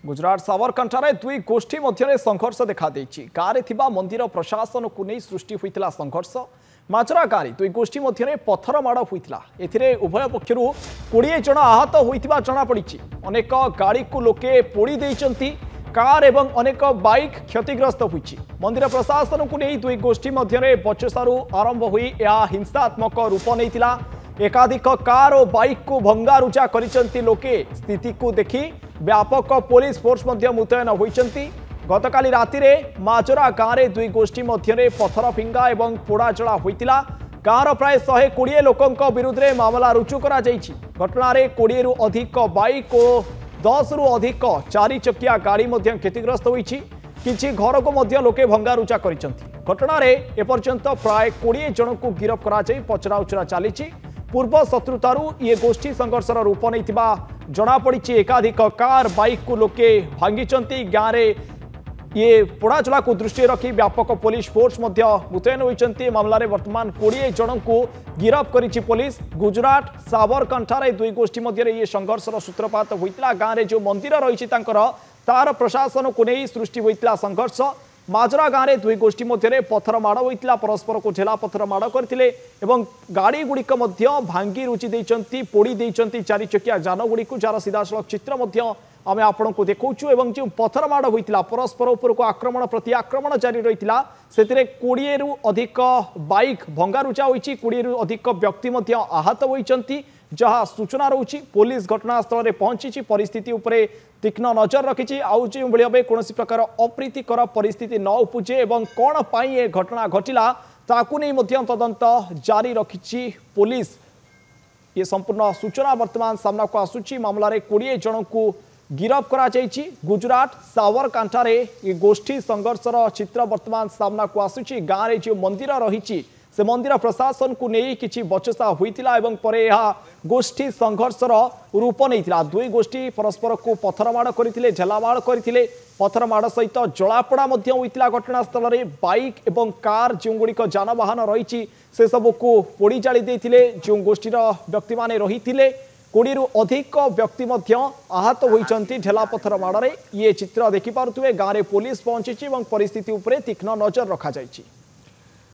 गुजरात साबरकांठारे दुई गोष्ठी मध्य संघर्ष देखा गाँव में मंदिर प्रशासन को नहीं सृष्टि होता संघर्ष माजरा गाँव में दुई गोष्ठी मध्य पत्थर माड़ होता उभय पक्षर 20 जन आहत होता जमापड़ी अनेक गाड़ी को लोके पोड़ी देइचंती कार एवं अनेक बाइक क्षतिग्रस्त होती मंदिर प्रशासन को नहीं दुई गोष्ठी मध्य बचसारू आरंभ हुई यह हिंसात्मक रूप नहीं एकाधिक कार और बाइक को भंगारुजा करिसेंती लोके स्थिति को देखि व्यापक पुलिस फोर्स मध्य मुतयन होइचंती गतकाली राति रे माजरा गाँव में दुई गोष्ठी मध्य पत्थर फिंगा एवं पोड़ाजला होइतिला गाँव प्राय 120 लोकों विरुद्ध में मामला रुजु करा जाइछि घटना 20 रु अधिक बाइक और 10 रु अधिक 4 चकिया गाड़ी मध्य क्षतिग्रस्त होइछि किछि घर को मध्य लोके भंगारुजा करिसेंती घटना रे एपर्यंत प्राय 20 जन को गिरफ्त करा जाई पचराउचरा चलीछि पूर्व शत्रुतारू ये गोष्ठी संघर्षर रूप नहीं जमापड़ी एकाधिक कार बाइक को लोके भांगी गाँव में ये पोड़ाचला को दृष्टि रखी व्यापक पुलिस फोर्स मुतयन होती मामलें वर्तमान 20 जन को गिरफ्त करी पुलिस गुजरात साबरकांठारे दुई गोष्ठी मध्य ये संघर्षर सूत्रपात होता गाँव में जो मंदिर रही तार प्रशासन को नहीं सृष्टि होता संघर्ष माजरा गाँव में दुई गोष्ठी मध्य पत्थर माड़ होता परस्पर को ठेला पत्थर माड़ करते गाड़ी गुड़िक भांगी रुचि देइचंती पोड़ी देइचंती 4 चकिया जान गुड़िक जार सीधासलख चित्र आम आपण को देखु जो पत्थर माड़ होता परस्पर उपर को आक्रमण प्रति आक्रमण जारी रही से 20 रु अधिक बाइक भंगारुजा होती 20 रु अधिक व्यक्ति आहत होती जहाँ सूचना रोची पुलिस घटनास्थल में पहुंची परिस्थिति उपरे तीक्ष्ण नजर रखी आउ जो भाव कौन प्रकार अप्रीतिकर परिस्थिति न उपजे और कौन पाई ये घटना घटिला ताकू नहीं तदंत जारी रखी पुलिस ये संपूर्ण सूचना वर्तमान सामना को आसूची मामलें 20 जन को गिरफ्त करा जाइछि गुजरात साबरकांठारे ये गोष्ठी संघर्षर चित्र वर्तमान सामना को आसूची गाँव में जो मंदिर रही से मंदिर प्रशासन को नहीं किसी बचसा होता एवं परे यह गोष्ठी संघर्षर रूप नहीं दुई गोष्ठी परस्पर को पत्थर माड़ करते झेलामाड़ करते पत्थर माड़ सहित जलापोड़ा होता घटनास्थल में बाइक एवं कार जो गुड़िक जानवाहन रही से सबू को पोड़ी जाली देते जो गोष्ठीर व्यक्ति माने रही 20 रु अधिक व्यक्ति आहत होती ढेला पत्थर माड़े ये चित्र देखिपे गाँव में पुलिस पहुंची परिस्थिति उपरे तीक्ष्ण नजर रखा जाइछि।